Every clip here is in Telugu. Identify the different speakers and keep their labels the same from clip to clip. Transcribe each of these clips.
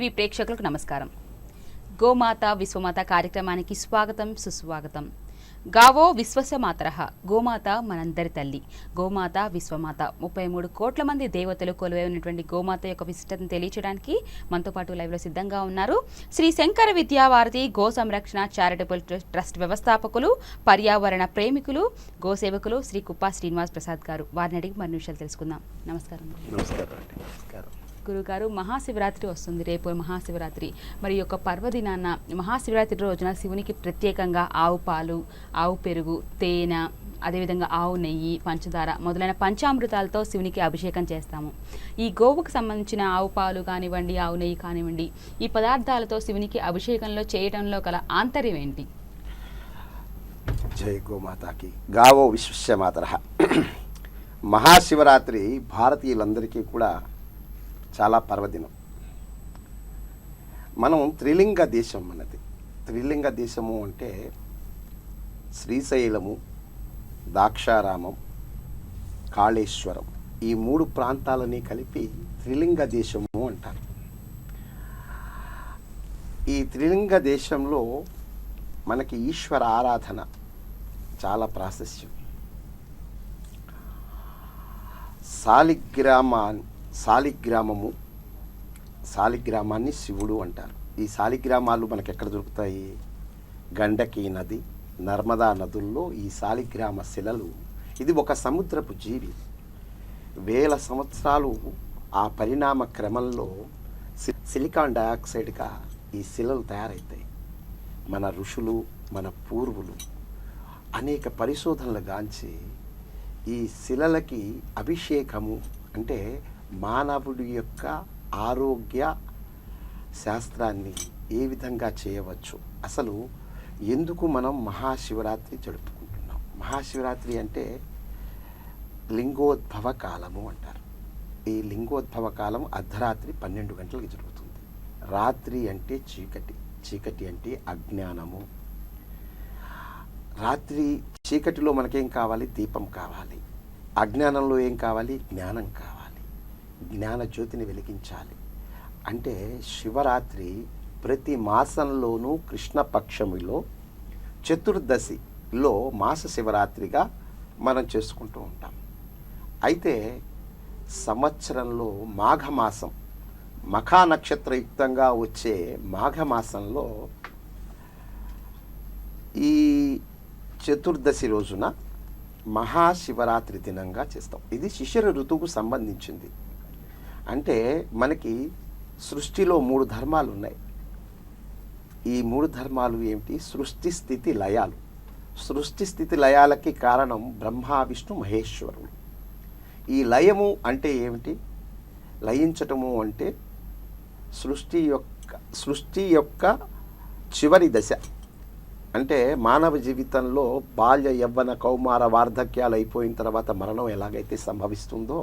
Speaker 1: టీవీ ప్రేక్షకులకు నమస్కారం. గోమాత విశ్వమాత కార్యక్రమానికి స్వాగతం, సుస్వాగతం. గావో విశ్వసమాతరః, గోమాత మనందరి తల్లి. గోమాత విశ్వమాత 33 కోట్ల మంది దేవతలు కొలువై ఉన్నటువంటి గోమాత యొక్క విశిష్టతను తెలియచేయడానికి మనతో పాటు లైవ్లో సిద్ధంగా ఉన్నారు శ్రీ శంకర విద్యావారధి గో సంరక్షణ చారిటబుల్ ట్రస్ట్ వ్యవస్థాపకులు, పర్యావరణ ప్రేమికులు, గోసేవకులు శ్రీ కుప్ప శ్రీనివాస్ ప్రసాద్ గారు. వారిని అడిగి మరిన్ని విషయాలు తెలుసుకుందాం. నమస్కారం.
Speaker 2: నమస్కారం
Speaker 1: గురుగారు, మహాశివరాత్రి వస్తుంది, రేపు మహాశివరాత్రి. మరి యొక్క పర్వదినాన మహాశివరాత్రి రోజున శివునికి ప్రత్యేకంగా ఆవు పాలు, ఆవు పెరుగు, తేనె, అదేవిధంగా ఆవు నెయ్యి, పంచదార మొదలైన పంచామృతాలతో శివునికి అభిషేకం చేస్తాము. ఈ గోవుకు సంబంధించిన ఆవు పాలు కానివ్వండి, ఆవు నెయ్యి కానివ్వండి, ఈ పదార్థాలతో శివునికి అభిషేకంలో చేయడంలో గల ఆంతర్యం ఏంటి?
Speaker 2: జై గోమాతాకి. గావో విశ్వమాతరః. మహాశివరాత్రి భారతీయులందరికీ కూడా చాలా పర్వదినం. మనం త్రిలింగ దేశం మనది. త్రిలింగ దేశము అంటే శ్రీశైలము, దాక్షారామం, కాళేశ్వరం, ఈ 3 ప్రాంతాలని కలిపి త్రిలింగ దేశము అంటారు. ఈ త్రిలింగ దేశంలో మనకి ఈశ్వర ఆరాధన చాలా ప్రాశస్యం. శాలిగ్రామాన్ని శివుడు అంటారు. ఈ శాలిగ్రామాలు మనకు ఎక్కడ దొరుకుతాయి? గండకీ నది, నర్మదా నదుల్లో ఈ శాలిగ్రామ శిలలు. ఇది ఒక సముద్రపు జీవి. వేల సంవత్సరాలు ఆ పరిణామ క్రమంలో సిలికాన్ డయాక్సైడ్గా ఈ శిలలు తయారవుతాయి. మన ఋషులు, మన పూర్వులు అనేక పరిశోధనలు గాంచి ఈ శిలలకి అభిషేకము అంటే మానవుడి యొక్క ఆరోగ్య శాస్త్రాన్ని ఏ విధంగా చేయవచ్చు, అసలు ఎందుకు మనం మహాశివరాత్రి జరుపుకుంటున్నాం? మహాశివరాత్రి అంటే లింగోద్భవ కాలము అంటారు. ఈ లింగోద్భవ కాలం అర్ధరాత్రి 12 గంటలకు జరుగుతుంది. రాత్రి అంటే చీకటి, చీకటి అంటే అజ్ఞానము. రాత్రి చీకటిలో మనకేం కావాలి? దీపం కావాలి. అజ్ఞానంలో ఏం కావాలి? జ్ఞానం కావాలి. జ్ఞాన జ్యోతిని వెలిగించాలి. అంటే శివరాత్రి ప్రతి మాసంలోనూ కృష్ణపక్షములో చతుర్దశిలో మాస శివరాత్రిగా మనం చేసుకుంటూ ఉంటాం. అయితే సంవత్సరంలో మాఘమాసం, మఖా నక్షత్రయుక్తంగా వచ్చే మాఘమాసంలో ఈ చతుర్దశి రోజున మహాశివరాత్రి దినంగా చేస్తాం. ఇది శిశిర ఋతువుకు సంబంధించింది. అంటే మనకి సృష్టిలో 3 ధర్మాలు ఉన్నాయి. ఈ 3 ధర్మాలు ఏమిటి? సృష్టి, స్థితి, లయాలు. సృష్టి, స్థితి, లయాలకి కారణం బ్రహ్మ, విష్ణు, మహేశ్వరులు. ఈ లయము అంటే ఏమిటి? లయించటము అంటే సృష్టి యొక్క చివరి దశ. అంటే మానవ జీవితంలో బాల్య, యవ్వన, కౌమార, వార్ధక్యాలు అయిపోయిన తర్వాత మరణం ఎలాగైతే సంభవిస్తుందో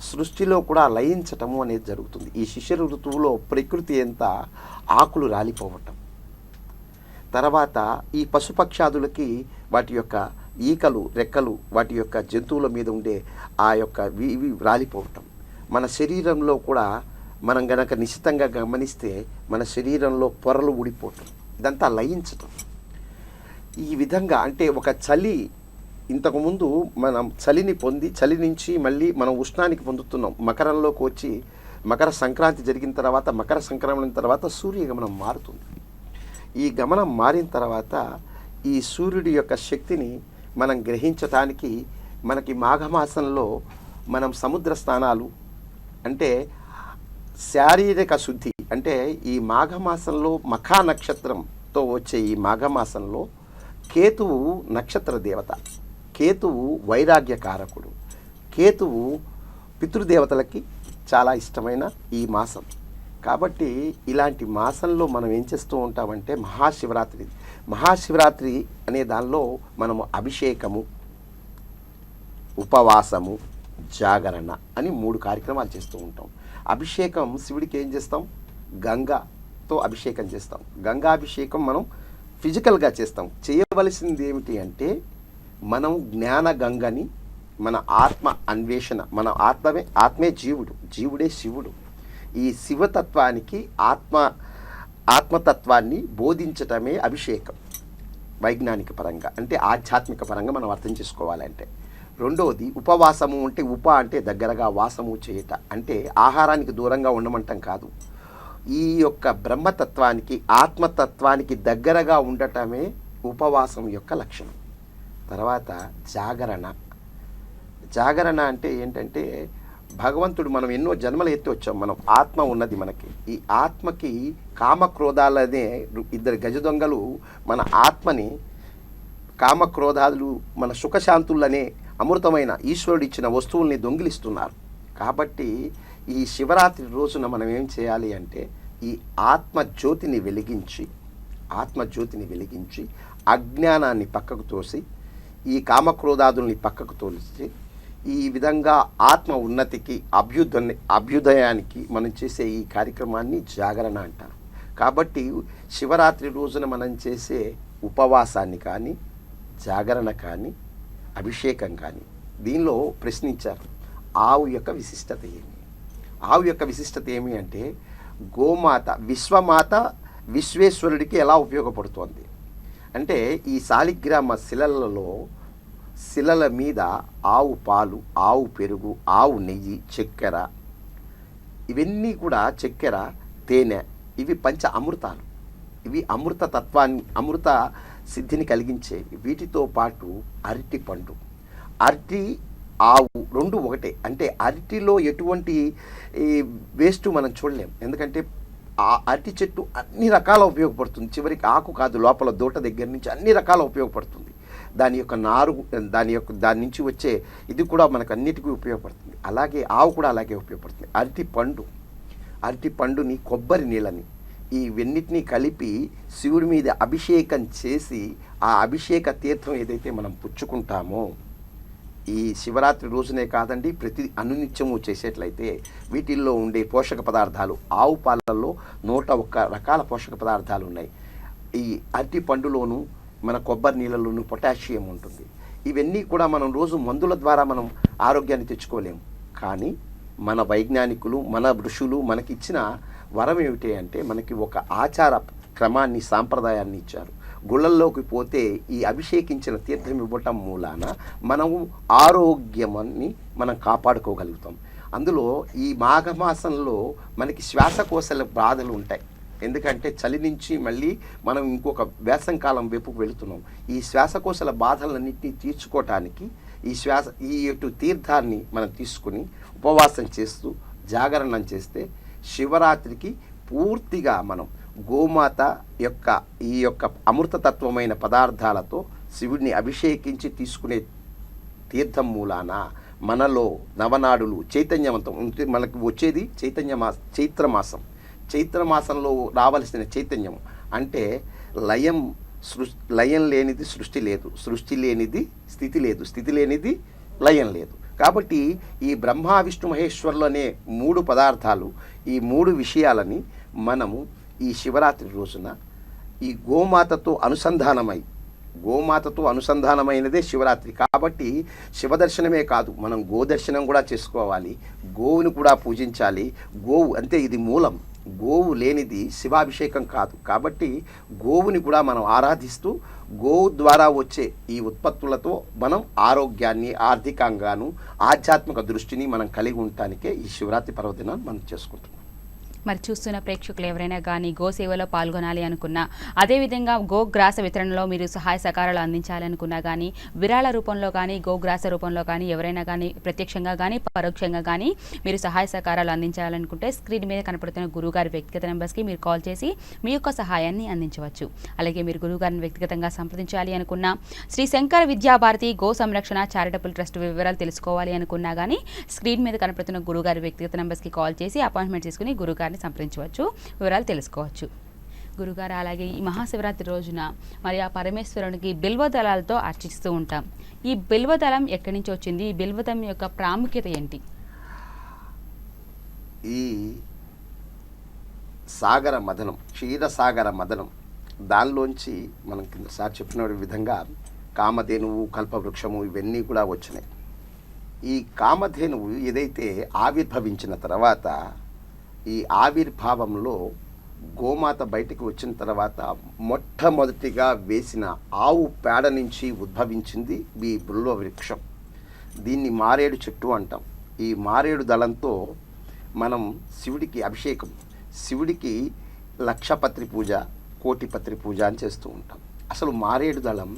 Speaker 2: సృష్టిలో కూడా లయించటము అనేది జరుగుతుంది. ఈ శిశిర ఋతువులో ప్రకృతి ఎంత ఆకులు రాలిపోవటం, తర్వాత ఈ పశుపక్షాదులకి వాటి యొక్క ఈకలు, రెక్కలు, వాటి యొక్క జంతువుల మీద ఉండే ఆ యొక్క ఇవి రాలిపోవటం, మన శరీరంలో కూడా మనం గనక నిశితంగా గమనిస్తే మన శరీరంలో పొరలు ఊడిపోవటం, ఇదంతా లయించటం. ఈ విధంగా అంటే ఒక చలి, ఇంతకుముందు మనం చలిని పొంది చలి నుంచి మళ్ళీ మనం ఉష్ణానికి పొందుతున్నాం. మకరంలోకి వచ్చి మకర సంక్రాంతి జరిగిన తర్వాత, మకర సంక్రమణ తర్వాత సూర్యగమనం మారుతుంది. ఈ గమనం మారిన తర్వాత ఈ సూర్యుడి యొక్క శక్తిని మనం గ్రహించటానికి మనకి మాఘమాసంలో మనం సముద్ర స్నానాలు, అంటే శారీరక శుద్ధి, అంటే ఈ మాఘమాసంలో మఖా నక్షత్రంతో వచ్చే ఈ మాఘమాసంలో కేతువు నక్షత్ర దేవత, కేతువు వైరాగ్యకారకుడు, కేతువు పితృదేవతలకి చాలా ఇష్టమైన ఈ మాసం. కాబట్టి ఇలాంటి మాసంలో మనం ఏం చేస్తూ ఉంటామంటే మహాశివరాత్రి అనే దానిలో మనము అభిషేకము, ఉపవాసము, జాగరణ అని 3 కార్యక్రమాలు చేస్తూ ఉంటాం. అభిషేకం శివుడికి ఏం చేస్తాం? గంగతో అభిషేకం చేస్తాం. గంగాభిషేకం మనం ఫిజికల్గా చేస్తాం. చేయవలసింది ఏమిటి అంటే మనం జ్ఞాన గంగని, మన ఆత్మ అన్వేషణ, మన ఆత్మే జీవుడే శివుడు. ఈ శివతత్వానికి ఆత్మతత్వాన్ని బోధించటమే అభిషేకం. వైజ్ఞానిక పరంగా అంటే ఆధ్యాత్మిక పరంగా మనం అర్థం చేసుకోవాలంటే. రెండవది ఉపవాసము అంటే అంటే దగ్గరగా వాసము చేయట, అంటే ఆహారానికి దూరంగా ఉండమంటం కాదు. ఈ యొక్క బ్రహ్మతత్వానికి ఆత్మతత్వానికి దగ్గరగా ఉండటమే ఉపవాసం యొక్క లక్షణం. తర్వాత జాగరణ అంటే ఏంటంటే భగవంతుడు మనం ఎన్నో జన్మలు ఎత్తి వచ్చాం, మనం ఆత్మ ఉన్నది మనకి. ఈ ఆత్మకి కామక్రోధాలనే ఇద్దరు గజ దొంగలు మన ఆత్మని, కామక్రోధాలు మన సుఖశాంతులనే అమృతమైన ఈశ్వరుడు ఇచ్చిన వస్తువుల్ని దొంగిలిస్తున్నారు. కాబట్టి ఈ శివరాత్రి రోజున మనం ఏం చేయాలి అంటే ఈ ఆత్మజ్యోతిని వెలిగించి అజ్ఞానాన్ని పక్కకు తోసి ఈ కామక్రోధాదుల్ని పక్కకు తోసి ఈ విధంగా ఆత్మ ఉన్నతికి అభ్యుదయానికి మనం చేసే ఈ కార్యక్రమాన్ని జాగరణ అంటారు. కాబట్టి శివరాత్రి రోజున మనం చేసే ఉపవాసాన్ని కానీ, జాగరణ కానీ, అభిషేకం కానీ, దీనిలో ప్రశ్నించారు ఆవు యొక్క విశిష్టత ఏమి. ఆవు యొక్క విశిష్టత ఏమి అంటే గోమాత, విశ్వమాత విశ్వేశ్వరుడికి ఎలా ఉపయోగపడుతోంది అంటే ఈ శాలిగ్రామ శిలల మీద ఆవు పాలు, ఆవు పెరుగు, ఆవు నెయ్యి, చక్కెర, ఇవన్నీ కూడా చక్కెర, తేనె, ఇవి పంచ అమృతాలు. ఇవి అమృత తత్వాన్ని, అమృత సిద్ధిని కలిగించేవి. వీటితో పాటు అరటి పండు, అరటి, ఆవు రెండు ఒకటే. అంటే అరటిలో ఎటువంటి వేస్ట్ మనం చూడలేం. ఎందుకంటే ఆ అరటి చెట్టు అన్ని రకాల ఉపయోగపడుతుంది. చివరికి ఆకు కాదు, లోపల దూట దగ్గర నుంచి అన్ని రకాల ఉపయోగపడుతుంది. దాని యొక్క నారు, దాని నుంచి వచ్చే ఇది కూడా మనకు అన్నిటికీ ఉపయోగపడుతుంది. అలాగే ఆవు కూడా అలాగే ఉపయోగపడుతుంది. అరటి పండుని, కొబ్బరి నీళ్ళని, ఇవన్నిటినీ కలిపి శివుడి మీద అభిషేకం చేసి ఆ అభిషేక తీర్థం ఏదైతే మనం పుచ్చుకుంటామో ఈ శివరాత్రి రోజునే కాదండి, ప్రతి అనునిత్యము చేసేట్లయితే వీటిల్లో ఉండే పోషక పదార్థాలు, ఆవు పాలల్లో 101 రకాల పోషక పదార్థాలు ఉన్నాయి. ఈ అరటి పండులోను, మన కొబ్బరి నీళ్ళలోనూ పొటాషియం ఉంటుంది. ఇవన్నీ కూడా మనం రోజు మందుల ద్వారా మనం ఆరోగ్యాన్ని తెచ్చుకోలేము. కానీ మన వైజ్ఞానికులు, మన ఋషులు మనకిచ్చిన వరం ఏమిటి అంటే మనకి ఒక ఆచార క్రమాన్ని, సాంప్రదాయాన్ని ఇచ్చారు. గుళ్ళల్లోకి పోతే ఈ అభిషేకించిన తీర్థం ఇవ్వటం మూలాన మనము ఆరోగ్యాన్ని మనం కాపాడుకోగలుగుతాం. అందులో ఈ మాఘమాసంలో మనకి శ్వాసకోశల బాధలు ఉంటాయి. ఎందుకంటే చలి నుంచి మళ్ళీ మనం ఇంకొక వేసంకాలం వైపుకు వెళుతున్నాం. ఈ శ్వాసకోశల బాధలన్నింటినీ తీర్చుకోవటానికి ఈ తీర్థాన్ని మనం తీసుకుని ఉపవాసం చేస్తూ జాగరణం చేస్తే శివరాత్రికి పూర్తిగా మనం గోమాత యొక్క ఈ యొక్క అమృతతత్వమైన పదార్థాలతో శివుడిని అభిషేకించి తీసుకునే తీర్థం మూలాన మనలో నవనాడులు చైతన్యవంతం. మనకు వచ్చేది చైత్రమాసంలో రావలసిన చైతన్యం అంటే లయం లేనిది సృష్టి లేదు, సృష్టి లేనిది స్థితి లేదు, స్థితి లేనిది లయం లేదు. కాబట్టి ఈ బ్రహ్మ విష్ణు మహేశ్వరులు అనే 3 పదార్థాలు, ఈ 3 విషయాలని మనము ఈ శివరాత్రి రోజున ఈ గోమాతతో అనుసంధానమైనదే శివరాత్రి. కాబట్టి శివదర్శనమే కాదు, మనం గోదర్శనం కూడా చేసుకోవాలి, గోవుని కూడా పూజించాలి. గోవు అంటే ఇది మూలం, గోవు లేనిది శివాభిషేకం కాదు. కాబట్టి గోవుని కూడా మనం ఆరాధిస్తూ గోవు ద్వారా వచ్చే ఈ ఉత్పత్తులతో మనం ఆరోగ్యాన్ని, ఆర్థికంగాను, ఆధ్యాత్మిక దృష్టిని మనం కలిగి ఉండటానికే ఈ శివరాత్రి పర్వదినాన్ని మనం చేసుకుంటున్నాం.
Speaker 1: మరి చూస్తున్న ప్రేక్షకులు ఎవరైనా కానీ గోసేవలో పాల్గొనాలి అనుకున్నా, అదేవిధంగా గోగ్రాస వితరణలో మీరు సహాయ సహకారాలు అందించాలనుకున్నా కానీ, విరాళ రూపంలో కానీ, గోగ్రాస రూపంలో కానీ, ఎవరైనా కానీ ప్రత్యక్షంగా కానీ పరోక్షంగా కానీ మీరు సహాయ సహకారాలు అందించాలనుకుంటే స్క్రీన్ మీద కనపడుతున్న గురువుగారి వ్యక్తిగత నెంబర్స్కి మీరు కాల్ చేసి మీ యొక్క సహాయాన్ని అందించవచ్చు. అలాగే మీరు గురువుగారిని వ్యక్తిగతంగా సంప్రదించాలి అనుకున్నా, శ్రీ శంకర విద్యాభారతి గో సంరక్షణ చారిటబుల్ ట్రస్ట్ వివరాలు తెలుసుకోవాలి అనుకున్నా కానీ స్క్రీన్ మీద కనపడుతున్న గురువుగారి వ్యక్తిగత నెంబర్స్కి కాల్ చేసి అపాయింట్మెంట్ తీసుకుని గురువుగారిని సంప్రదించవచ్చు, వివరాలు తెలుసుకోవచ్చు. గురుగారు, అలాగే ఈ మహాశివరాత్రి రోజున మరి ఆ పరమేశ్వరునికి బిల్వదళాలతో అర్చిస్తూ ఉంటాం. ఈ బిల్వదళం ఎక్కడి నుంచి వచ్చింది? ఈ బిల్వదళం యొక్క ప్రాముఖ్యత ఏంటి?
Speaker 2: ఈ క్షీరసాగర మదనం దానిలోంచి మనం కిందసారి చెప్పిన విధంగా కామధేనువు, కల్పవృక్షము ఇవన్నీ కూడా వచ్చినాయి. ఈ కామధేనువు ఏదైతే ఆవిర్భవించిన తర్వాత ఈ ఆవిర్భావంలో గోమాత బయటికి వచ్చిన తర్వాత మొట్టమొదటిగా వేసిన ఆవు పేడ నుంచి ఉద్భవించింది ఈ బిల్వ వృక్షం. దీన్ని మారేడు చెట్టు అంటాం. ఈ మారేడు దళంతో మనం శివుడికి అభిషేకం, శివుడికి లక్షపత్రి పూజ, కోటిపత్రి పూజ అని చేస్తూ ఉంటాం. అసలు మారేడు దళం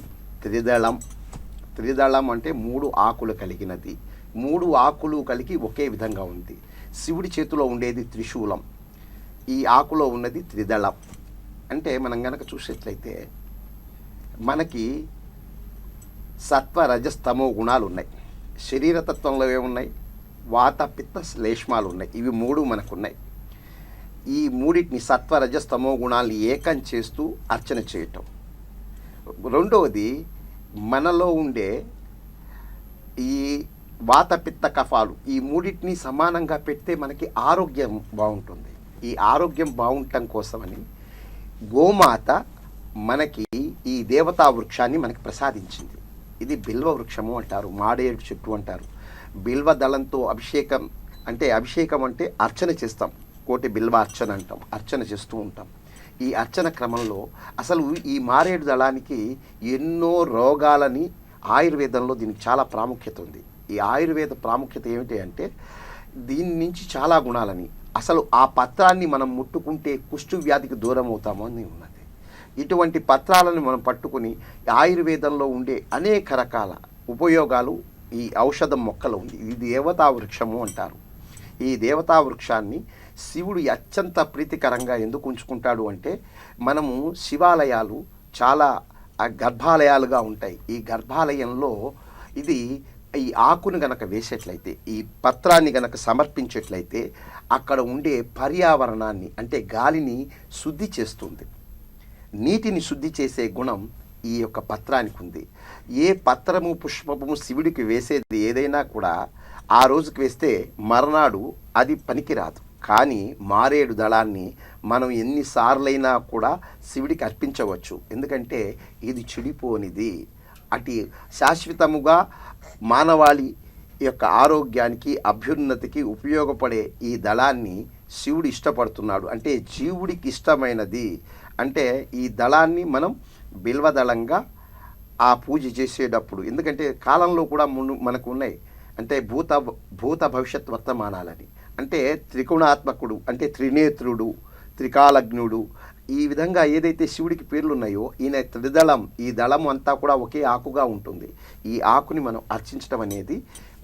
Speaker 2: త్రిదళం అంటే 3 ఆకులు కలిగినది. 3 ఆకులు కలిగి ఒకే విధంగా ఉంది. శివుడి చేతిలో ఉండేది త్రిశూలం, ఈ ఆకులో ఉన్నది త్రిదళం. అంటే మనం గనక చూసేట్లయితే మనకి సత్వ రజస్తమో గుణాలు ఉన్నాయి. శరీరతత్వంలో ఏమున్నాయి? వాత పిత్త శ్లేష్మాలు ఉన్నాయి. ఇవి 3 మనకున్నాయి. ఈ మూడింటిని సత్వ రజస్తమో గుణాలను ఏకం చేస్తూ అర్చన చేయటం. రెండవది, మనలో ఉండే ఈ వాత పిత్త కఫాలు, ఈ మూడింటిని సమానంగా పెడితే మనకి ఆరోగ్యం బాగుంటుంది. ఈ ఆరోగ్యం బాగుండటం కోసమని గోమాత మనకి ఈ దేవతా వృక్షాన్ని మనకి ప్రసాదించింది. ఇది బిల్వ వృక్షము అంటారు, మాడేడు చెట్టు అంటారు. బిల్వ దళంతో అభిషేకం అంటే అర్చన చేస్తాం. కోటి బిల్వ అర్చన అంటాం, అర్చన చేస్తూ ఉంటాం. ఈ అర్చన క్రమంలో అసలు ఈ మారేడు దళానికి ఎన్నో రోగాలని ఆయుర్వేదంలో దీనికి చాలా ప్రాముఖ్యత ఉంది. ఈ ఆయుర్వేద ప్రాముఖ్యత ఏమిటి అంటే దీని నుంచి చాలా గుణాలని, అసలు ఆ పత్రాన్ని మనం ముట్టుకుంటే కుష్టు వ్యాధికి దూరం అవుతాము అని ఉన్నది. ఇటువంటి పత్రాలను మనం పట్టుకుని ఆయుర్వేదంలో ఉండే అనేక రకాల ఉపయోగాలు ఈ ఔషధం మొక్కలు ఉంది. ఇది దేవతా వృక్షము అంటారు. ఈ దేవతా వృక్షాన్ని శివుడు అత్యంత ప్రీతికరంగా ఎందుకు ఉంచుకుంటాడు అంటే, మనము శివాలయాలు చాలా గర్భాలయాలుగా ఉంటాయి. ఈ గర్భాలయంలో ఇది ఈ ఆకును గనక వేసేట్లయితే, ఈ పత్రాన్ని గనక సమర్పించేట్లయితే అక్కడ ఉండే పర్యావరణాన్ని అంటే గాలిని శుద్ధి చేస్తుంది. నీటిని శుద్ధి చేసే గుణం ఈ యొక్క పత్రానికి ఉంది. ఏ పత్రము పుష్పము శివుడికి వేసేది ఏదైనా కూడా ఆ రోజుకి వేస్తే మర్నాడు అది పనికిరాదు. కానీ మారేడు దళాన్ని మనం ఎన్నిసార్లైనా కూడా శివుడికి అర్పించవచ్చు. ఎందుకంటే ఇది చెడిపోనిది. అటు శాశ్వతముగా మానవాళి యొక్క ఆరోగ్యానికి అభ్యున్నతికి ఉపయోగపడే ఈ దళాన్ని శివుడు ఇష్టపడుతున్నాడు. అంటే జీవుడికి ఇష్టమైనది. అంటే ఈ దళాన్ని మనం బిల్వదళంగా ఆ పూజ చేసేటప్పుడు, ఎందుకంటే కాలంలో కూడా మనకు ఉన్నాయి అంటే భూత భవిష్యత్ వర్తమానాలని. అంటే త్రిగుణాత్మకుడు అంటే త్రినేత్రుడు, త్రికాలజ్ఞుడు, ఈ విధంగా ఏదైతే శివుడికి పేర్లు ఉన్నాయో ఈయన త్రిదళం, ఈ దళం అంతా కూడా ఒకే ఆకుగా ఉంటుంది. ఈ ఆకుని మనం అర్చించడం అనేది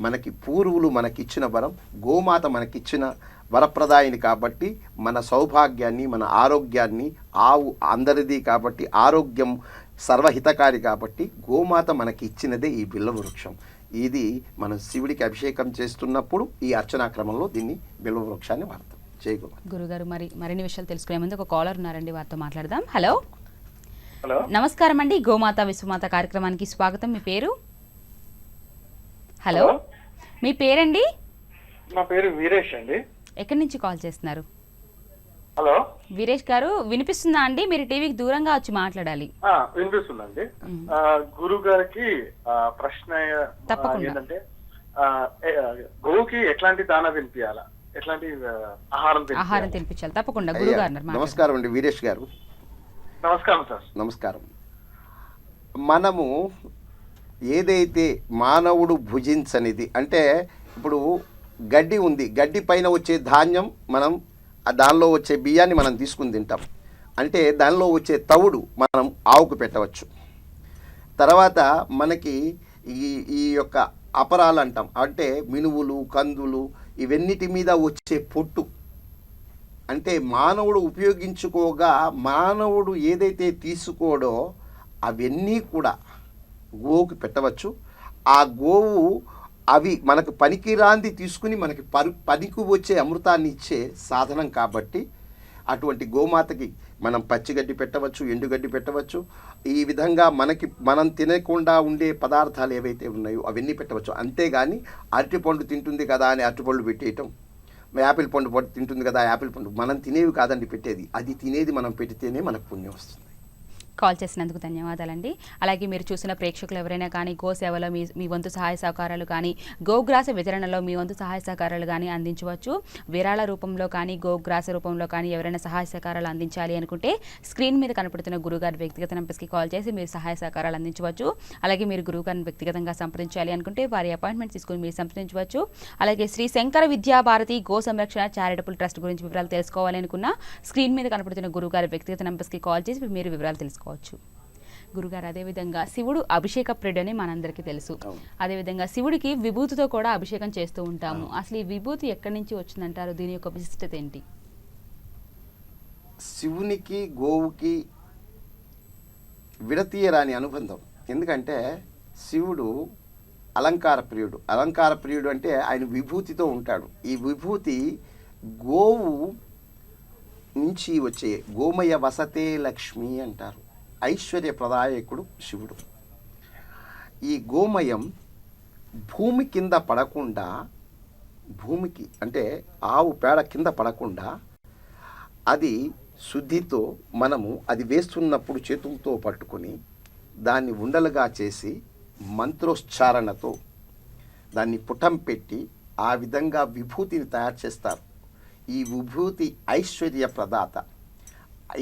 Speaker 2: మనకి పూర్వులు మనకిచ్చిన వరం. గోమాత మనకిచ్చిన వరప్రదాయిని కాబట్టి మన సౌభాగ్యాన్ని, మన ఆరోగ్యాన్ని, ఆవు అందరిది కాబట్టి ఆరోగ్యం సర్వహితకారి కాబట్టి గోమాత మనకి ఇచ్చినదే ఈ బిల్వ వృక్షం. ఇది మనం శివుడికి అభిషేకం చేస్తున్నప్పుడు ఈ అర్చనా క్రమంలో దీన్ని బిల్వ వృక్షాన్ని వాడతాం. జై గోమాత.
Speaker 1: గురుగారు, మరిన్ని విషయాలు తెలుసుకునే ముందు ఒక కాలర్ ఉన్నారండి, వారితో మాట్లాడదాం. హలో
Speaker 3: హలో,
Speaker 1: నమస్కారం అండి. గోమాత విశ్వమాత కార్యక్రమానికి స్వాగతం. మీ పేరు? హలో, మీ పేరండి?
Speaker 3: నా పేరు వీరేష్ అండి.
Speaker 1: ఎక్కడి నుంచి కాల్ చేస్తున్నారు?
Speaker 3: హలో
Speaker 1: వీరేష్ గారు, వినిపిస్తుందా అండి? మీరు టీవీకి దూరంగా వచ్చి మాట్లాడాలి.
Speaker 3: వినిపిస్తుందండి. గురువు గారికి ప్రశ్న
Speaker 1: తప్పకుండా.
Speaker 3: ఏంటంటే గోవుకి ఎట్లాంటి దానా తినిపించాలా, ఎట్లాంటి ఆహారం
Speaker 1: తినిపించాలి? తప్పకుండా గురువు గారు.
Speaker 2: నమస్కారం అండి వీరేష్ గారు.
Speaker 3: నమస్కారం సార్.
Speaker 2: నమస్కారం. మనము ఏదైతే మానవుడు భుజించనిది అంటే ఇప్పుడు గడ్డి ఉంది, గడ్డి పైన వచ్చే ధాన్యం మనం దానిలో వచ్చే బియ్యాన్ని మనం తీసుకుని తింటాం. అంటే దానిలో వచ్చే తవుడు మనం ఆవుకు పెట్టవచ్చు. తర్వాత మనకి ఈ యొక్క అపరాలు అంటాం, అంటే మినువులు, కందులు, ఇవన్నిటి మీద వచ్చే పొట్టు, అంటే మానవుడు ఉపయోగించుకోగా మానవుడు ఏదైతే తీసుకోడో అవన్నీ కూడా గోవుకి పెట్టవచ్చు. ఆ గోవు అవి మనకు పనికిరాంది తీసుకుని మనకి పనికి వచ్చే అమృతాన్ని ఇచ్చే సాధనం కాబట్టి అటువంటి గోమాతకి మనం పచ్చిగడ్డి పెట్టవచ్చు, ఎండుగడ్డి పెట్టవచ్చు. ఈ విధంగా మనం తినకుండా ఉండే పదార్థాలు ఏవైతే ఉన్నాయో అవన్నీ పెట్టవచ్చు. అంతేగాని అరటిపండు తింటుంది కదా అని అరటిపండు పెట్టేయటం, యాపిల్ పండు తింటుంది కదా యాపిల్ పండు, మనం తినేవి కాదండి పెట్టేది. అది తినేది మనం పెడితేనే మనకు పుణ్యం వస్తుంది.
Speaker 1: కాల్ చేసినందుకు ధన్యవాదాలండి. అలాగే మీరు చూసిన ప్రేక్షకులు ఎవరైనా కానీ గో సేవలో మీ వంతు సహాయ సహకారాలు కానీ, గోగ్రాస వితరణలో మీ వంతు సహాయ సహకారాలు కానీ అందించవచ్చు. విరాళ రూపంలో కానీ గోగ్రాస రూపంలో కానీ ఎవరైనా సహాయ సహకారాలు అందించాలి అనుకుంటే స్క్రీన్ మీద కనపడుతున్న గురుగారి వ్యక్తిగత నెంబర్స్కి కాల్ చేసి మీరు సహాయ సహకారాలు అందించవచ్చు. అలాగే మీరు గురుగారిని వ్యక్తిగతంగా సంప్రదించాలి అనుకుంటే వారి అపాయింట్మెంట్ తీసుకుని మీరు సంప్రదించవచ్చు. అలాగే శ్రీ శంకర విద్యాభారతి గో సంరక్షణ చారిటబుల్ ట్రస్ట్ గురించి వివరాలు తెలుసుకోవాలి అనుకున్నా స్క్రీన్ మీద కనపడుతున్న గురుగారి వ్యక్తిగత నెంబర్స్కి కాల్ చేసి మీరు వివరాలు తెలుసుకోవచ్చు. గురుగారు, అదేవిధంగా శివుడు అభిషేక ప్రియుడు అని మనందరికీ తెలుసు. అదేవిధంగా శివుడికి విభూతితో కూడా అభిషేకం చేస్తూ ఉంటాము. అసలు ఈ విభూతి ఎక్కడి నుంచి వచ్చిందంటారు? దీని యొక్క విశిష్టత ఏంటి?
Speaker 2: శివునికి గోవుకి విడతీయరాని అనుబంధం. ఎందుకంటే శివుడు అలంకార ప్రియుడు. అలంకార ప్రియుడు అంటే ఆయన విభూతితో ఉంటాడు. ఈ విభూతి గోవు నుంచి వచ్చే గోమయ వసతే లక్ష్మి అంటారు. ఐశ్వర్య ప్రదాయకుడు శివుడు. ఈ గోమయం భూమి కింద పడకుండా, భూమికి అంటే ఆవు పేడ కింద పడకుండా అది శుద్ధితో మనము అది వేస్తున్నప్పుడు చేతులతో పట్టుకొని దాన్ని ఉండలుగా చేసి మంత్రోచ్చారణతో దాన్ని పుటం పెట్టి ఆ విధంగా విభూతిని తయారు చేస్తారు. ఈ విభూతి ఐశ్వర్య ప్రదాత.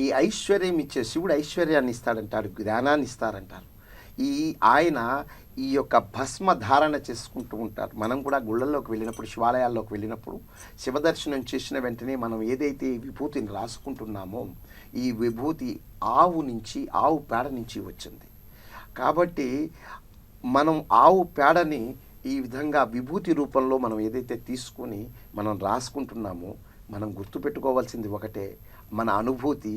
Speaker 2: ఈ ఐశ్వర్యం ఇచ్చే శివుడు ఐశ్వర్యాన్ని ఇస్తాడంటాడు, జ్ఞానాన్ని ఇస్తారంటారు. ఆయన ఈ యొక్క భస్మ ధారణ చేసుకుంటూ ఉంటారు. మనం కూడా గుళ్ళల్లోకి వెళ్ళినప్పుడు, శివాలయాల్లోకి వెళ్ళినప్పుడు శివదర్శనం చేసిన వెంటనే మనం ఏదైతే విభూతిని రాసుకుంటున్నామో ఈ విభూతి ఆవు పేడ నుంచి వచ్చింది. కాబట్టి మనం ఆవు పేడని ఈ విధంగా విభూతి రూపంలో మనం ఏదైతే తీసుకొని మనం రాసుకుంటున్నామో మనం గుర్తుపెట్టుకోవాల్సింది ఒకటే, మన అనుభూతి.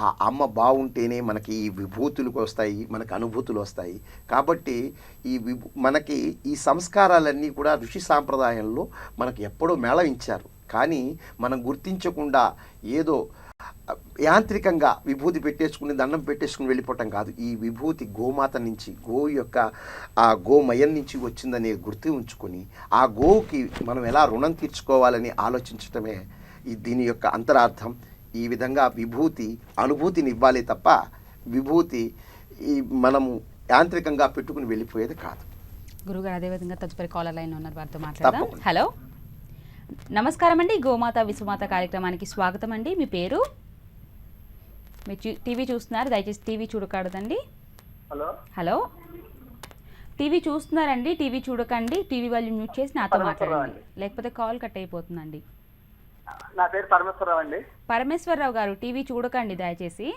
Speaker 2: ఆ అమ్మ బాగుంటేనే మనకి ఈ విభూతులు వస్తాయి, మనకు అనుభూతులు వస్తాయి. కాబట్టి మనకి ఈ సంస్కారాలన్నీ కూడా ఋషి సాంప్రదాయంలో మనకు ఎప్పుడో మేళవించారు. కానీ మనం గుర్తించకుండా ఏదో యాంత్రికంగా విభూతి పెట్టేసుకుని దండం పెట్టేసుకుని వెళ్ళిపోవటం కాదు. ఈ విభూతి గోమాత నుంచి, గోవు యొక్క ఆ గోమయం నుంచి వచ్చిందనే గుర్తు ఉంచుకొని ఆ గోవుకి మనం ఎలా రుణం తీర్చుకోవాలని ఆలోచించటమే దీని యొక్క అంతరార్థం. ఈ విధంగా విభూతి అనుభూతిని ఇవ్వాలి తప్ప విభూతి మనము యాంత్రికంగా పెట్టుకుని వెళ్ళిపోయేది కాదు.
Speaker 1: గురుగారు, అదేవిధంగా తదుపరి కాలర్ లైన్లో ఉన్నారు, వారితో మాట్లాడదాం. హలో, నమస్కారం అండి. గోమాత విశ్వమాత కార్యక్రమానికి స్వాగతం అండి. మీ పేరు? మీరు టీవీ చూస్తున్నారు, దయచేసి టీవీ చూడకూడదండి.
Speaker 3: హలో
Speaker 1: హలో, టీవీ చూస్తున్నారండి, టీవీ చూడకండి. టీవీ వాళ్ళు మ్యూట్ చేసి నాతో మాట్లాడండి, లేకపోతే కాల్ కట్ అయిపోతుందండి.
Speaker 3: నా పేరు పరమేశ్వరరావు అండి.
Speaker 1: పరమేశ్వరరావు గారు, టీవీ చూడకండి దయచేసి.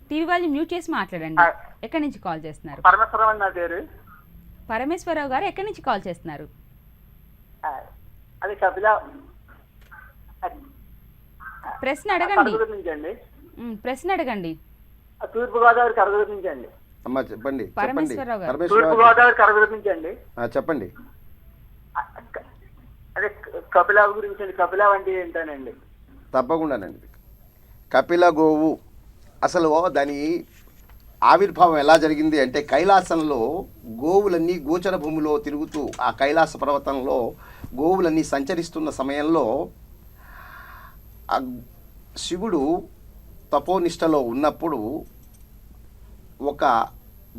Speaker 1: టీవీ వాళ్ళు మ్యూట్ చేసి మాట్లాడండి. ఎక్కడి నుంచి కాల్ చేస్తున్నారు?
Speaker 3: పరమేశ్వరరావు అండి నా పేరు.
Speaker 1: పరమేశ్వరరావు గారు, ఎక్కడి నుంచి కాల్ చేస్తున్నారు?
Speaker 3: అది కపిల
Speaker 1: ప్రశ్న అడగండి.
Speaker 3: నుంచి అండి.
Speaker 1: ప్రశ్న అడగండి.
Speaker 3: తూర్పుగోదావరి కరగూరు నుంచి అండి.
Speaker 2: అమ్మా చెప్పండి.
Speaker 1: పరమేశ్వరరావు గారు,
Speaker 3: తూర్పుగోదావరి కరగూరు నుంచి అండి.
Speaker 2: చెప్పండి.
Speaker 3: అదే కపిల గురించి అండి. కపిల అంటే ఏంటనండి?
Speaker 2: తప్పకుండానండి. కపిల గోవు అసలు దాని ఆవిర్భావం ఎలా జరిగింది అంటే, కైలాసంలో గోవులన్నీ గోచర భూమిలో తిరుగుతూ ఆ కైలాస పర్వతంలో గోవులన్నీ సంచరిస్తున్న సమయంలో శివుడు తపోనిష్టలో ఉన్నప్పుడు ఒక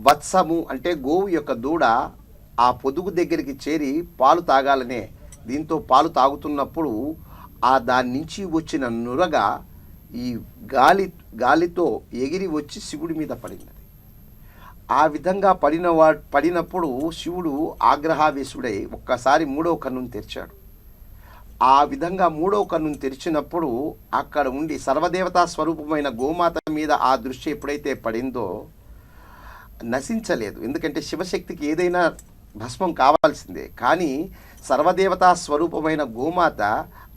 Speaker 2: వత్సము అంటే గోవు యొక్క దూడ ఆ పొదుగు దగ్గరికి చేరి పాలు తాగాలనే దీంతో పాలు తాగుతున్నప్పుడు దాని నుంచి వచ్చిన నురగ ఈ గాలితో ఎగిరి వచ్చి శివుడి మీద పడింది. ఆ విధంగా పడినప్పుడు శివుడు ఆగ్రహావేశుడై ఒక్కసారి మూడవ కన్నును తెరిచాడు. ఆ విధంగా మూడవ కన్నును తెరిచినప్పుడు అక్కడ ఉండి సర్వదేవతా స్వరూపమైన గోమాత మీద ఆ దృష్టి ఎప్పుడైతే పడిందో నశించలేదు. ఎందుకంటే శివశక్తికి ఏదైనా భస్మం కావాల్సిందే. కానీ సర్వదేవతా స్వరూపమైన గోమాత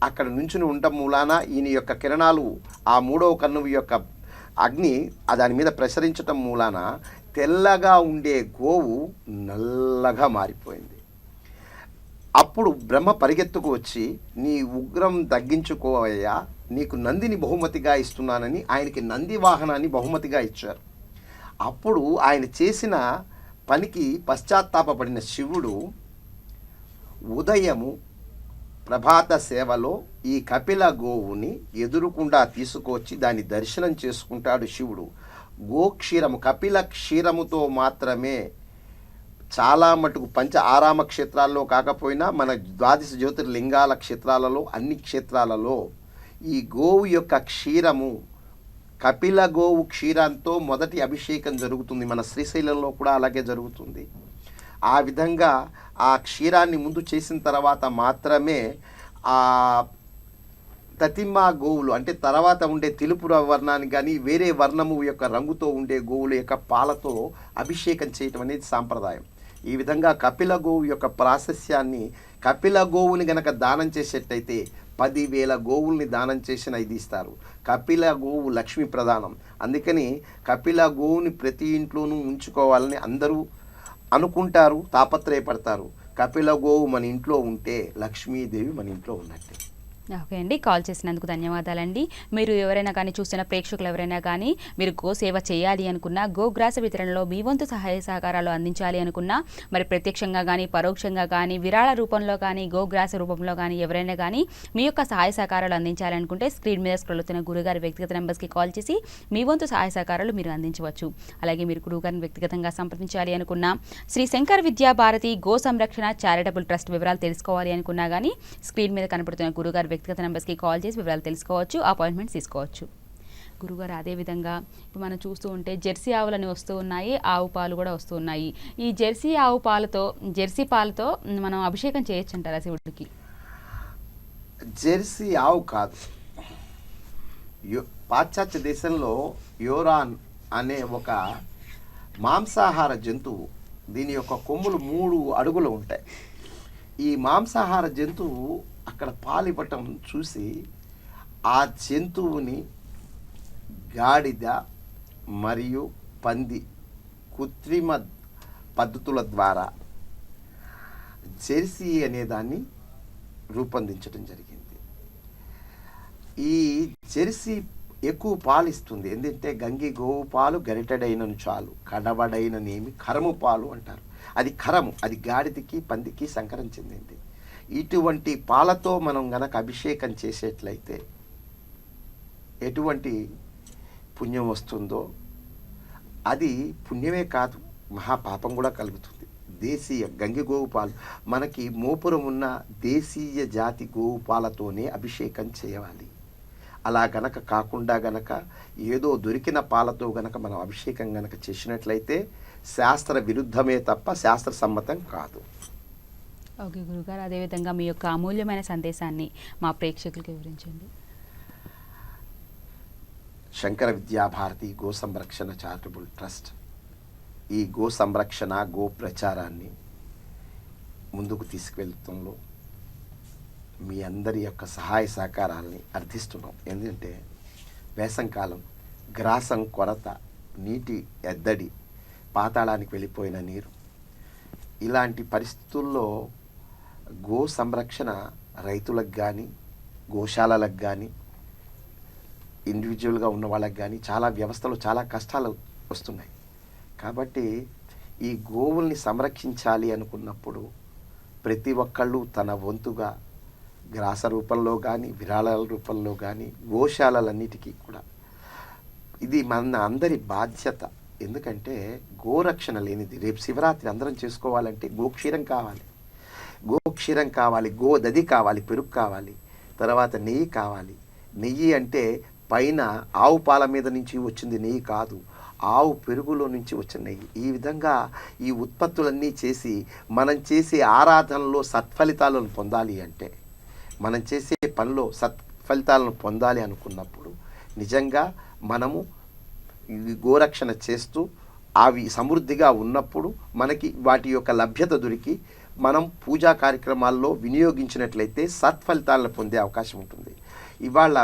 Speaker 2: అక్కడ నుంచుని ఉండటం మూలాన ఈయన యొక్క కిరణాలు ఆ మూడవ కన్నువు యొక్క అగ్ని దాని మీద ప్రసరించటం మూలాన తెల్లగా ఉండే గోవు నల్లగా మారిపోయింది. అప్పుడు బ్రహ్మ పరిగెత్తుకు వచ్చి, నీ ఉగ్రం తగ్గించుకోవయ్యా, నీకు నందిని బహుమతిగా ఇస్తున్నానని ఆయనకి నంది వాహనాన్ని బహుమతిగా ఇచ్చారు. అప్పుడు ఆయన చేసిన పనికి పశ్చాత్తాపపడిన శివుడు ఉదయము ప్రభాత సేవలో ఈ కపిల గోవుని ఎదురుకుండా తీసుకొచ్చి దాన్ని దర్శనం చేసుకుంటాడు శివుడు. గోక్షీరము కపిల క్షీరముతో మాత్రమే చాలా మటుకు పంచ ఆరామ క్షేత్రాల్లో కాకపోయినా మన ద్వాదశ జ్యోతిర్లింగాల క్షేత్రాలలో అన్ని క్షేత్రాలలో ఈ గోవు యొక్క క్షీరము కపిల గోవు క్షీరంతో మొదటి అభిషేకం జరుగుతుంది. మన శ్రీశైలంలో కూడా అలాగే జరుగుతుంది. ఆ విధంగా ఆ క్షీరాన్ని ముందు చేసిన తర్వాత మాత్రమే ఆ తతిమా గోవులు అంటే తర్వాత ఉండే తెలుపు వర్ణాన్ని కానీ వేరే వర్ణము యొక్క రంగుతో ఉండే గోవుల యొక్క పాలతో అభిషేకం చేయటం అనేది సాంప్రదాయం. ఈ విధంగా కపిల గోవు యొక్క ప్రాశస్యాన్ని కపిల గోవుని గనక దానం చేసేటైతే 10,000 గోవుల్ని దానం చేసిన ఇది ఇస్తారు. కపిల గోవు లక్ష్మీ ప్రధానం. అందుకని కపిల గోవుని ప్రతి ఇంట్లోనూ ఉంచుకోవాలని అందరూ అనుకుంటారు, తాపత్రయపడతారు. కపిల గోవు మన ఇంట్లో ఉంటే లక్ష్మీదేవి మన ఇంట్లో ఉన్నట్టే.
Speaker 1: ఓకే అండి, కాల్ చేసినందుకు ధన్యవాదాలండి. మీరు ఎవరైనా కానీ చూస్తున్న ప్రేక్షకులు ఎవరైనా కానీ మీరు గో సేవ చేయాలి అనుకున్నా, గోగ్రాస వితరణలో మీ వంతు సహాయ సహకారాలు అందించాలి అనుకున్నా, మరి ప్రత్యక్షంగా కానీ పరోక్షంగా కానీ విరాళ రూపంలో కానీ గోగ్రాస రూపంలో కానీ ఎవరైనా కానీ మీ యొక్క సహాయ సహకారాలు అందించాలనుకుంటే స్క్రీన్ మీద స్క్రోల్ అవుతున్న గురుగారి వ్యక్తిగత నెంబర్స్కి కాల్ చేసి మీ వంతు సహాయ సహకారాలు మీరు అందించవచ్చు. అలాగే మీరు గురుగారిని వ్యక్తిగతంగా సంప్రదించాలి అనుకున్నా, శ్రీ శంకర్ విద్యా భారతి గో సంరక్షణ చారిటబుల్ ట్రస్ట్ వివరాలు తెలుసుకోవాలి అనుకున్నా కానీ స్క్రీన్ మీద కనపడుతున్న గురుగారి వ్యక్తిగత నెంబర్స్కి కాల్ చేసి వివరాలు తెలుసుకోవచ్చు, అపాయింట్మెంట్స్ తీసుకోవచ్చు. గురుగారు అదేవిధంగా ఇప్పుడు మనం చూస్తూ ఉంటే జెర్సీ ఆవులని వస్తూ ఉన్నాయి, ఆవు పాలు కూడా వస్తూ ఉన్నాయి. ఈ జెర్సీ పాలతో మనం అభిషేకం చేయొచ్చు అంటారా శివుడికి?
Speaker 2: జెర్సీ ఆవు కాదు, పాశ్చాత్య దేశంలో యోరాన్ అనే ఒక మాంసాహార జంతువు, దీని యొక్క కొమ్ములు 3 అడుగులు ఉంటాయి. ఈ మాంసాహార జంతువు అక్కడ పాలివ్వటం చూసి ఆ జంతువుని గాడిద మరియు పంది కృత్రిమ పద్ధతుల ద్వారా జెర్సీ అనే దాన్ని రూపొందించడం జరిగింది. ఈ జెర్సీ ఎక్కువ పాలు ఇస్తుంది. ఎందుకంటే గంగి గోవు పాలు గరిటెడైనను చాలు, కడవడైననేమి కరము పాలు అంటారు. అది కరము, అది గాడిదకి పందికి సంకరం చెందింది. ఇటువంటి పాలతో మనం గనక అభిషేకం చేసేట్లయితే ఎటువంటి పుణ్యం వస్తుందో, అది పుణ్యమే కాదు మహాపాపం కూడా కలుగుతుంది. దేశీయ గంగి గోవు పాలు, మనకి మోపురం ఉన్న దేశీయ జాతి గోవు పాలతోనే అభిషేకం చేయాలి. అలా గనక కాకుండా గనక ఏదో దొరికిన పాలతో గనక మనం అభిషేకం గనక చేసినట్లయితే శాస్త్ర విరుద్ధమే తప్ప శాస్త్ర సమ్మతం కాదు.
Speaker 1: ఓకే గురుగారు, అదేవిధంగా మీ యొక్క అమూల్యమైన సందేశాన్ని మా ప్రేక్షకులకు వివరించండి.
Speaker 2: శంకర విద్యాభారతి గో సంరక్షణ చారిటబుల్ ట్రస్ట్ ఈ గో సంరక్షణ గో ప్రచారాన్ని ముందుకు తీసుకువెళ్తంలో మీ అందరి యొక్క సహాయ సహకారాలని అర్థిస్తున్నాం. ఎందుకంటే వేసంకాలం, గ్రాసం కొరత, నీటి ఎద్దడి, పాతాళానికి వెళ్ళిపోయిన నీరు, ఇలాంటి పరిస్థితుల్లో గో సంరక్షణ రైతులకు కానీ గోశాలలకు కానీ ఇండివిజువల్గా ఉన్న వాళ్ళకి కానీ చాలా వ్యవస్థలో చాలా కష్టాలు వస్తున్నాయి. కాబట్టి ఈ గోవుల్ని సంరక్షించాలి అనుకున్నప్పుడు ప్రతి ఒక్కళ్ళు తన వంతుగా గ్రాస రూపంలో కానీ విరాళాల రూపంలో కానీ గోశాలలన్నిటికీ కూడా ఇది మన అందరి బాధ్యత. ఎందుకంటే గోరక్షణ లేనిది, రేపు శివరాత్రి అందరం చేసుకోవాలంటే గోక్షీరం కావాలి, గోక్షీరం కావాలి, గోదది కావాలి, పెరుగు కావాలి, తర్వాత నెయ్యి కావాలి. నెయ్యి అంటే పైన ఆవు పాల మీద నుంచి వచ్చింది నెయ్యి కాదు, ఆవు పెరుగులో నుంచి వచ్చిన నెయ్యి. ఈ విధంగా ఈ ఉత్పత్తులన్నీ చేసి మనం చేసే ఆరాధనలో సత్ఫలితాలను పొందాలి అంటే, మనం చేసే పనిలో సత్ఫలితాలను పొందాలి అనుకున్నప్పుడు నిజంగా మనము గోరక్షణ చేస్తూ అవి సమృద్ధిగా ఉన్నప్పుడు మనకి వాటి యొక్క లభ్యత దొరికి మనం పూజా కార్యక్రమాల్లో వినియోగించినట్లయితే సత్ఫలితాలను పొందే అవకాశం ఉంటుంది. ఇవాళ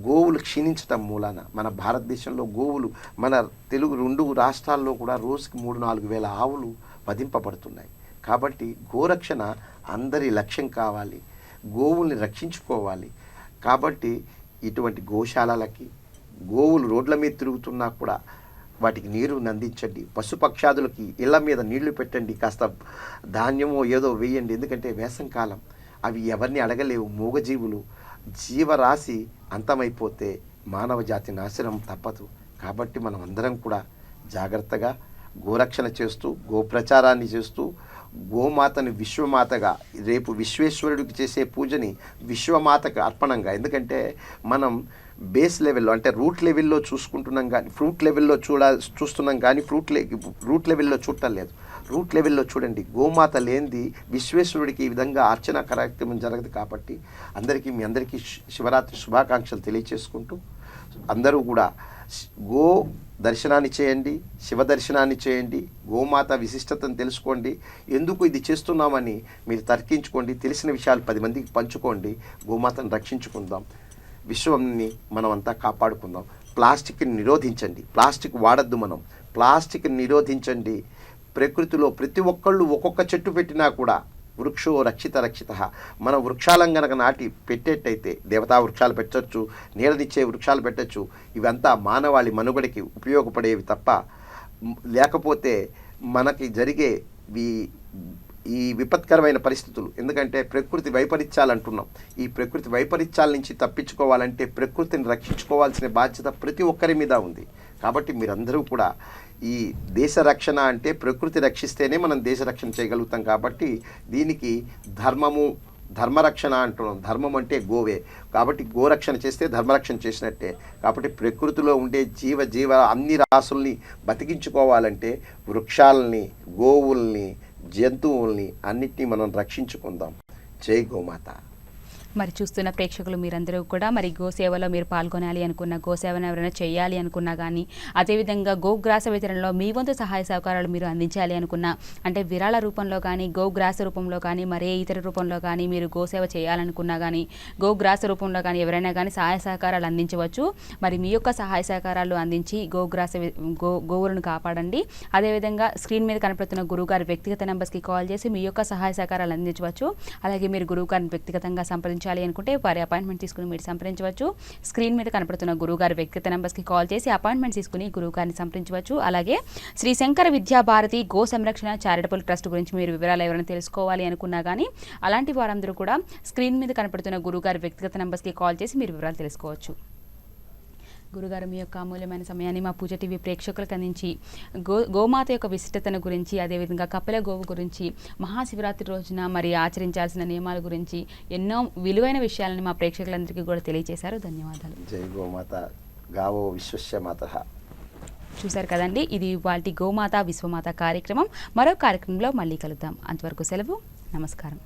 Speaker 2: గోవులు క్షీణించటం మూలాన మన భారతదేశంలో గోవులు, మన తెలుగు 2 రాష్ట్రాల్లో కూడా రోజుకి 3-4 వేల ఆవులు వధింపబడుతున్నాయి. కాబట్టి గోరక్షణ అందరి లక్ష్యం కావాలి, గోవుల్ని రక్షించుకోవాలి. కాబట్టి ఇటువంటి గోశాలలకి, గోవులు రోడ్ల మీద తిరుగుతున్నా కూడా వాటికి నీరు అందించండి, పశుపక్షాదులకి ఇళ్ల మీద నీళ్లు పెట్టండి, కాస్త ధాన్యమో ఏదో వేయండి. ఎందుకంటే వేసంకాలం అవి ఎవరిని అడగలేవు, మూగజీవులు. జీవరాశి అంతమైపోతే మానవ జాతి నాశనం తప్పదు. కాబట్టి మనం అందరం కూడా జాగ్రత్తగా గోరక్షణ చేస్తూ గోప్రచారాన్ని చేస్తూ గోమాతని విశ్వమాతగా రేపు విశ్వేశ్వరుడికి చేసే పూజని విశ్వమాతకు అర్పణంగా, ఎందుకంటే మనం బేస్ లెవెల్లో అంటే రూట్ లెవెల్లో చూసుకుంటున్నాం కానీ ఫ్రూట్ లెవెల్లో చూస్తున్నాం కానీ రూట్ లెవెల్లో చూడటం లేదు. రూట్ లెవెల్లో చూడండి, గోమాత లేనిది విశ్వేశ్వరుడికి ఈ విధంగా అర్చన కార్యక్రమం జరగదు. కాబట్టి మీ అందరికీ శివరాత్రి శుభాకాంక్షలు తెలియచేసుకుంటూ అందరూ కూడా గో దర్శనాన్ని చేయండి, శివ దర్శనాన్ని చేయండి, గోమాత విశిష్టతను తెలుసుకోండి, ఎందుకు ఇది చేస్తున్నామని మీరు తర్కించుకోండి, తెలిసిన విషయాలు 10 మందికి పంచుకోండి, గోమాతను రక్షించుకుందాం, విశ్వాన్ని మనమంతా కాపాడుకుందాం. ప్లాస్టిక్ని నిరోధించండి, ప్లాస్టిక్ వాడద్దు, మనం ప్లాస్టిక్ని నిరోధించండి. ప్రకృతిలో ప్రతి ఒక్కళ్ళు ఒక్కొక్క చెట్టు పెట్టినా కూడా వృక్షో రక్షిత. మనం వృక్షాలను గనక నాటి పెట్టేట్టయితే దేవతా వృక్షాలు పెట్టచ్చు, నీడనిచ్చే వృక్షాలు పెట్టచ్చు, ఇవంతా మానవాళి మనుగడకి ఉపయోగపడేవి తప్ప, లేకపోతే మనకి జరిగే ఈ విపత్కరమైన పరిస్థితులు. ఎందుకంటే ప్రకృతి వైపరీత్యాలు అంటున్నాం, ఈ ప్రకృతి వైపరీత్యాల నుంచి తప్పించుకోవాలంటే ప్రకృతిని రక్షించుకోవాల్సిన బాధ్యత ప్రతి ఒక్కరి మీద ఉంది. కాబట్టి మీరందరూ కూడా ఈ దేశ రక్షణ అంటే ప్రకృతి రక్షిస్తేనే మనం దేశ రక్షణ చేయగలుగుతాం. కాబట్టి దీనికి ధర్మరక్షణ అంటున్నాం. ధర్మం అంటే గోవే, కాబట్టి గోరక్షణ చేస్తే ధర్మరక్షణ చేసినట్టే. కాబట్టి ప్రకృతిలో ఉండే జీవ అన్ని రాసుల్ని బతికించుకోవాలంటే వృక్షాలని, గోవుల్ని, జంతువుల్ని అన్నిటినీ మనం రక్షించుకుందాం. జై గోమాత.
Speaker 1: మరి చూస్తున్న ప్రేక్షకులు మీరందరూ కూడా మరి గోసేవలో మీరు పాల్గొనాలి అనుకున్న, గోసేవను ఎవరైనా చేయాలి అనుకున్నా కానీ, అదేవిధంగా గోగ్రాస వితరణలో మీ వంతు సహాయ సహకారాలు మీరు అందించాలి అనుకున్నా, అంటే విరాళ రూపంలో కానీ, గోగ్రాస రూపంలో కానీ, మరే ఇతర రూపంలో కానీ మీరు గోసేవ చేయాలనుకున్నా కానీ, గోగ్రాస రూపంలో కానీ ఎవరైనా కానీ సహాయ సహకారాలు అందించవచ్చు. మరి మీ యొక్క సహాయ సహకారాలు అందించి గోవులను కాపాడండి. అదేవిధంగా స్క్రీన్ మీద కనపడుతున్న గురువుగారి వ్యక్తిగత నెంబర్స్కి కాల్ చేసి మీ యొక్క సహాయ సహకారాలు అందించవచ్చు. అలాగే మీరు గురువుగారిని వ్యక్తిగతంగా సంప్రదించాలి అనుకుంటే వారి అపాయింట్మెంట్ తీసుకుని మీరు సంప్రదించవచ్చు. స్క్రీన్ మీద కనపడుతున్న గురువుగారి వ్యక్తిగత నెంబర్స్కి కాల్ చేసి అపాయింట్మెంట్ తీసుకుని గురువుగారిని సంప్రదించవచ్చు. అలాగే శ్రీ శంకర విద్యాభారతి గో సంరక్షణ చారిటబుల్ ట్రస్ట్ గురించి మీరు వివరాలు ఎవరైనా తెలుసుకోవాలి అనుకున్నా కానీ అలాంటి వారందరూ కూడా స్క్రీన్ మీద కనపడుతున్న గురువుగారి వ్యక్తిగత నెంబర్స్కి కాల్ చేసి మీరు వివరాలు తెలుసుకోవచ్చు. గురుగారు, మీ యొక్క అమూల్యమైన సమయాన్ని మా పూజ టీవీ ప్రేక్షకులకు అందించి గోమాత యొక్క విశిష్టతను గురించి, అదేవిధంగా కపిల గోవు గురించి, మహాశివరాత్రి రోజున మరి ఆచరించాల్సిన నియమాల గురించి ఎన్నో విలువైన విషయాలను మా ప్రేక్షకులందరికీ కూడా తెలియజేశారు. ధన్యవాదాలు.
Speaker 2: జై గోమాత. గావో విశ్వస్యమాత.
Speaker 1: చూశారు కదండి, ఇది వాటి గోమాత విశ్వమాత కార్యక్రమం. మరో కార్యక్రమంలో మళ్ళీ కలుద్దాం. అంతవరకు సెలవు. నమస్కారం.